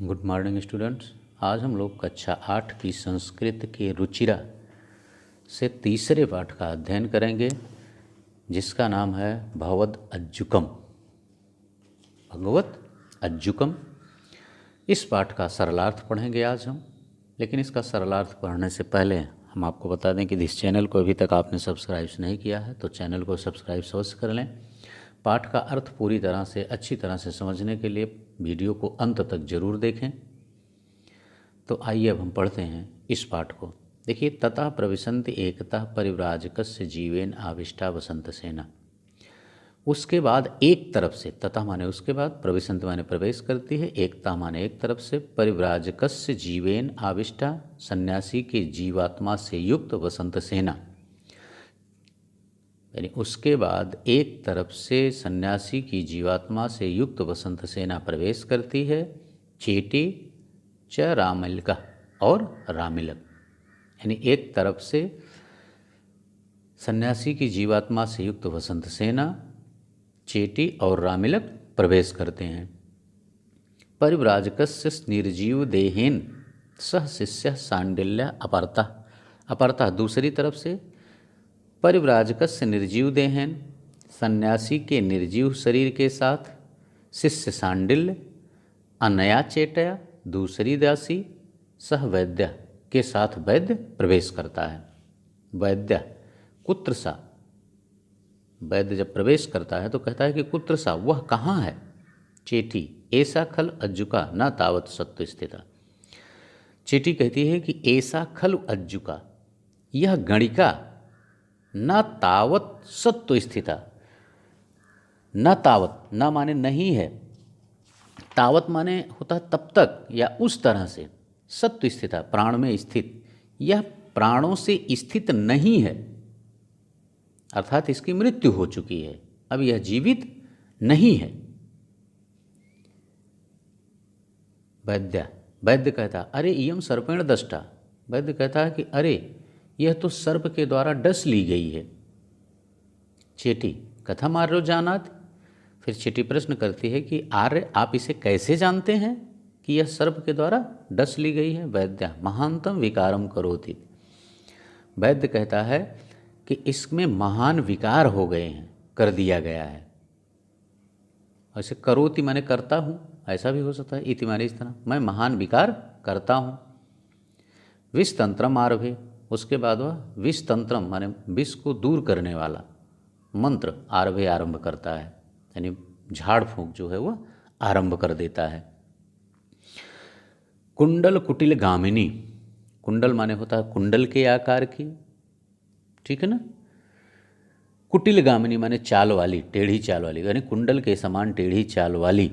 Good morning students. आज हम लोग कक्षा 8 की संस्कृत के रुचिरा से तीसरे पाठ का अध्ययन करेंगे, जिसका नाम है भगवद अज्जुकम। भगवत अज्जुकम। इस पाठ का सरलार्थ पढ़ेंगे आज हम, लेकिन इसका सरलार्थ पढ़ने से पहले हम आपको बता दें कि इस चैनल को अभी तक आपने सब्सक्राइब नहीं किया है तो चैनल को सब्सक्राइब अवश्य कर लें। पाठ का अर्थ पूरी तरह से अच्छी तरह से समझने के लिए वीडियो को अंत तक जरूर देखें। तो आइए अब हम पढ़ते हैं इस पाठ को। देखिए, ततः प्रविशन्ति एकतः परिव्राजकस्य जीवेन आविष्टा वसंत सेना। उसके बाद एक तरफ से, ततः माने उसके बाद, प्रविशन्ति माने प्रवेश करती है, एकता माने एक तरफ से, परिव्राजकस्य जीवेन आविष्टा सन्यासी के जीवात्मा से युक्त वसंत सेना, यानी उसके बाद एक तरफ से सन्यासी की जीवात्मा से युक्त वसंत सेना प्रवेश करती है। चेटी च रामिलका, और रामिलक, यानी एक तरफ से सन्यासी की जीवात्मा से युक्त वसंत सेना, चेटी और रामिलक प्रवेश करते हैं। परिव्राजकस्य निर्जीव देहेन सह शिष्य सांडिल्य अपरता। अपरता दूसरी तरफ से, परिव्राजकस्य निर्जीव देहेन सन्यासी के निर्जीव शरीर के साथ, शिष्य सांडिल्य अनया चेटया दूसरी दासी, सह वैद्य के साथ वैद्य प्रवेश करता है। वैद्य कुत्र सा, वैद्य जब प्रवेश करता है तो कहता है कि कुत्र सा, वह कहाँ है। चेटी ऐसा खल अज्जुका न तावत सत्व स्थिता। चेटी कहती है कि ऐसा खल अज्जुका, यह गणिका, न तावत सत्व स्थिता। न तावत, न माने नहीं है, तावत माने होता है तब तक या उस तरह से, सत्व स्थिता प्राण में स्थित, यह प्राणों से स्थित नहीं है, अर्थात इसकी मृत्यु हो चुकी है, अब यह जीवित नहीं है। वैद्य, वैद्य कहता अरे इयम सर्पेण दष्टा। वैद्य कहता है कि अरे यह तो सर्प के द्वारा डस ली गई है। चेटी कथम आर्यो जानाति। फिर चेटी प्रश्न करती है कि आर्य आप इसे कैसे जानते हैं कि यह सर्प के द्वारा डस ली गई है। वैद्य महानतम विकारम करोति। वैद्य कहता है कि इसमें महान विकार हो गए हैं, कर दिया गया है। ऐसे करोति माने करता हूँ, ऐसा भी हो सकता है। इति माने इस तरह, मैं महान विकार करता हूँ। विष तंत्रम आरभे, उसके बाद वह विष तंत्रम माने विष को दूर करने वाला मंत्र आरभे आरंभ करता है, यानी झाड़ फूंक जो है वह आरंभ कर देता है। कुंडल कुटिल गामिनी, कुंडल माने होता है कुंडल के आकार की, ठीक है ना। कुटिल गामिनी माने चाल वाली, टेढ़ी चाल वाली, यानी कुंडल के समान टेढ़ी चाल वाली।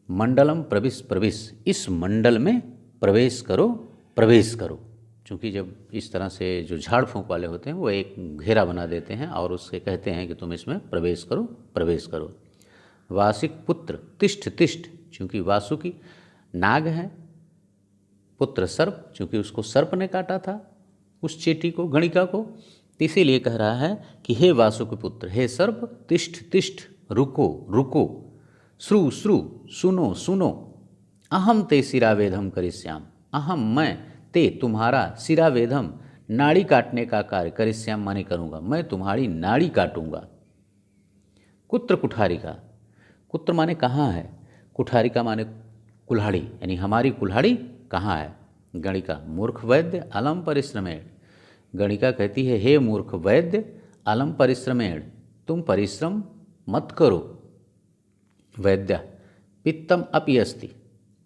मंडलम प्रविश प्रविश, इस मंडल में प्रवेश करो, प्रवेश करो। चूँकि जब इस तरह से जो झाड़ फूंक वाले होते हैं वो एक घेरा बना देते हैं और उससे कहते हैं कि तुम इसमें प्रवेश करो, प्रवेश करो। वासिक पुत्र तिष्ठ तिष्ठ, चूँकि वासुकी नाग है, पुत्र सर्प, चूँकि उसको सर्प ने काटा था उस चेटी को, गणिका को, इसीलिए कह रहा है कि हे वासुकी पुत्र, हे सर्प, तिष्ठ तिष्ठ, रुको रुको, श्रु श्रु सुनो सुनो, अहम ते शिरावेदम करिष्याम, अहम मैं, ते तुम्हारा, शिरावेदम नाड़ी काटने का कार्य, करिष्याम माने करूँगा, मैं तुम्हारी नाड़ी काटूंगा। कुत्र कुठारिका, कुत्र माने कहाँ है, कुठारिका माने कुल्हाड़ी, यानी हमारी कुल्हाड़ी कहाँ है। गणिका मूर्ख वैद्य अलम परिश्रमेण, गणिका कहती है हे मूर्ख वैद्य, अलम परिश्रमेण, तुम परिश्रम मत करो। वैद्य पित्तम अपि अस्ति,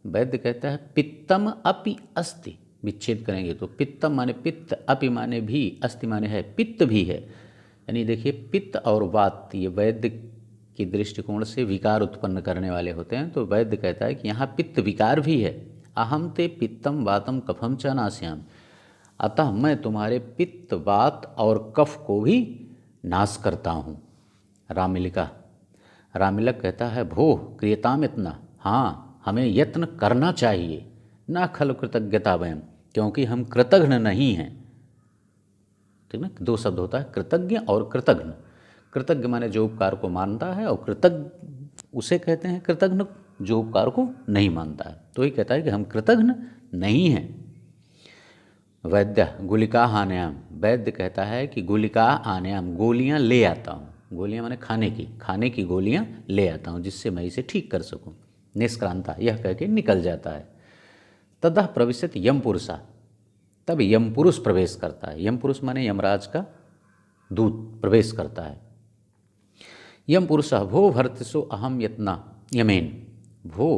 वैद्य कहता है पित्तम अपि अस्ति, विच्छेद करेंगे तो पित्तम माने पित्त, अपि माने भी, अस्ति माने है, पित्त भी है। यानी देखिए पित्त और वात ये वैद्य की दृष्टिकोण से विकार उत्पन्न करने वाले होते हैं, तो वैद्य कहता है कि यहाँ पित्त विकार भी है। अहम ते पित्तम वातम कफम च नाश्याम, अतः मैं तुम्हारे पित्त वात और कफ को भी नाश करता हूँ। रामिलिका, रामिलक कहता है भोः क्रियताम इतना, हाँ हमें यत्न करना चाहिए, ना खल कृतज्ञता वयम, क्योंकि हम कृतघ्न नहीं हैं। ठीक ना, दो शब्द होता है कृतज्ञ और कृतघ्न। कृतज्ञ माने जो उपकार को मानता है, और कृतज्ञ उसे कहते हैं कृतघ्न जो उपकार को नहीं मानता है। तो ये कहता है कि हम कृतघ्न नहीं हैं। वैद्य गुलिका हान्याम, वैद्य कहता है कि गुलिका आन्याम, गोलियां ले आता हूँ, गोलियां माने खाने की गोलियां ले आता हूँ जिससे मैं इसे ठीक कर सकूँ। निष्क्रांता, यह कह के निकल जाता है। ततः प्रविशत यम पुरुषा, तब यम पुरुष प्रवेश करता है। यम पुरुष माने यमराज का दूत प्रवेश करता है। यम पुरुष भो भर्तिसो अहम यत्ना यमेन, भो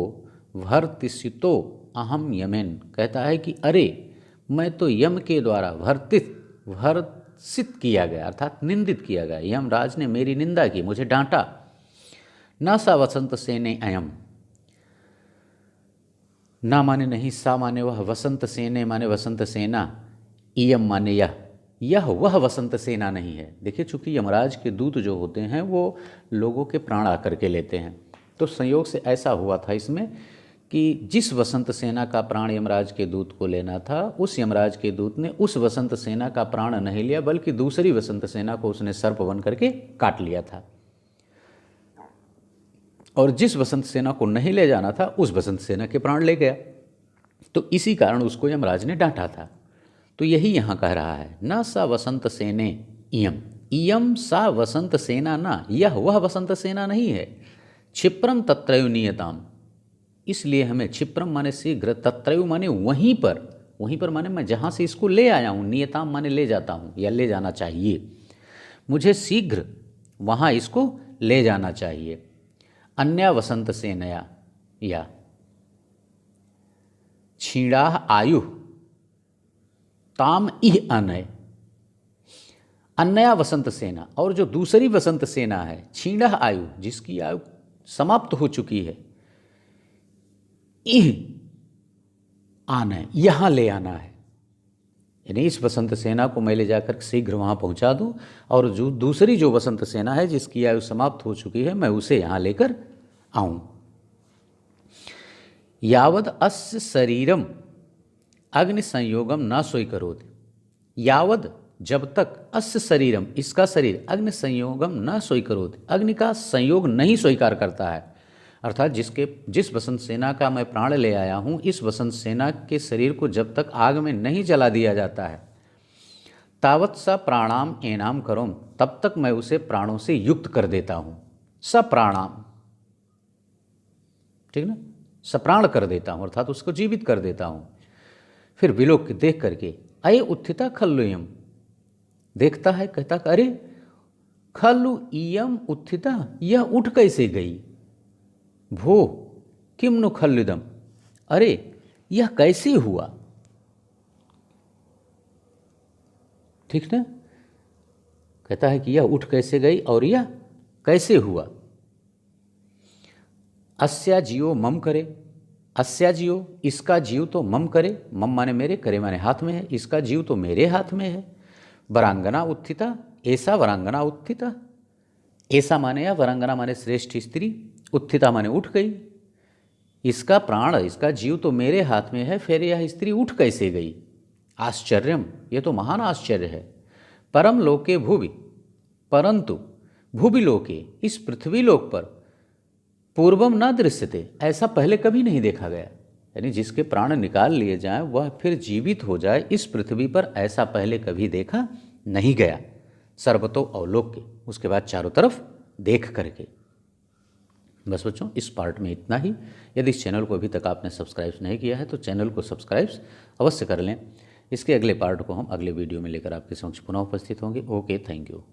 भर्तिसितो अहम यमेन, कहता है कि अरे मैं तो यम के द्वारा भर्तित किया गया अर्थात निंदित किया गया। यमराज ने मेरी निंदा की, मुझे डांटा। न सा वसंत सेने अयम, ना माने नहीं, सा माने वह, वसंत सेने माने वसंत सेना, इयम माने यह वह वसंत सेना नहीं है। देखिए चूंकि यमराज के दूत जो होते हैं वो लोगों के प्राण आकर के लेते हैं, तो संयोग से ऐसा हुआ था इसमें कि जिस वसंत सेना का प्राण यमराज के दूत को लेना था, उस यमराज के दूत ने उस वसंत सेना का प्राण नहीं लिया, बल्कि दूसरी वसंत सेना को उसने सर्प बन करके काट लिया था। और जिस वसंत सेना को नहीं ले जाना था उस वसंत सेना के प्राण ले गया। तो इसी कारण उसको यमराज ने डांटा था। तो यही यहाँ कह रहा है, न सा वसंत सेने इयम, इयम सा वसंत सेना ना, यह वह वसंत सेना नहीं है। क्षिप्रम तत्रैव नियताम, इसलिए हमें, क्षिप्रम माने शीघ्र, तत्रैव माने वहीं पर माने मैं जहाँ से इसको ले आया हूँ, नियताम माने ले जाता हूँ या ले जाना चाहिए, मुझे शीघ्र वहाँ इसको ले जाना चाहिए। अन्या वसंत सेनया या छीड़ा आयु ताम इह अनय, अन्या वसंत सेना, और जो दूसरी वसंत सेना है, छीड़ा आयु, जिसकी आयु समाप्त हो चुकी है, इह आना, यहां ले आना है। यानी इस वसंत सेना को मैं ले जाकर शीघ्र वहां पहुंचा दूं, और जो दूसरी जो वसंत सेना है जिसकी आयु समाप्त हो चुकी है, मैं उसे यहां लेकर आऊं। यावद अस्य शरीरम अग्नि संयोगम न स्वीकरोति, यावद जब तक, अस्य शरीरम इसका शरीर, अग्नि संयोगम न स्वीकरोति, अग्नि का संयोग नहीं स्वीकार करता है, अर्थात जिस वसंत सेना का मैं प्राण ले आया हूँ, इस वसंत सेना के शरीर को जब तक आग में नहीं जला दिया जाता है, तावत स प्राणाम एनाम करोम, तब तक मैं उसे प्राणों से युक्त कर देता हूँ। स प्राणाम, ठीक ना, सप्राण कर देता हूँ, अर्थात उसको जीवित कर देता हूँ। फिर विलोक देख करके, अये उत्थिता खल्लु इयम, देखता है, कहता अरे खल्लु इयम उत्थिता, यह उठ कैसे गई। भो किम नु खल्लिदम, अरे यह कैसे हुआ, ठीक ना, कहता है कि यह उठ कैसे गई और यह कैसे हुआ। अस्या जियो मम करे, अस्या जियो, इसका जीव तो मम करे, मम माने मेरे, करे माने हाथ में है, इसका जीव तो मेरे हाथ में है। वरांगना उत्थिता, ऐसा वरांगना उत्थिता, ऐसा माने या वरांगना माने श्रेष्ठ स्त्री, उत्थिता माने उठ गई। इसका प्राण, इसका जीव तो मेरे हाथ में है, फिर यह स्त्री उठ कैसे गई। आश्चर्यम, ये तो महान आश्चर्य है। परम लोके भुवि, परंतु भुवि लोके, इस पृथ्वी लोक पर, पूर्वम न दृश्यते, ऐसा पहले कभी नहीं देखा गया। यानी जिसके प्राण निकाल लिए जाएं वह फिर जीवित हो जाए, इस पृथ्वी पर ऐसा पहले कभी देखा नहीं गया। सर्वतो अवलोक्य, उसके बाद चारों तरफ देख करके। बस बच्चों, इस पार्ट में इतना ही। यदि इस चैनल को अभी तक आपने सब्सक्राइब नहीं किया है तो चैनल को सब्सक्राइब अवश्य कर लें। इसके अगले पार्ट को हम अगले वीडियो में लेकर आपके समक्ष पुनः उपस्थित होंगे। Okay, thank you.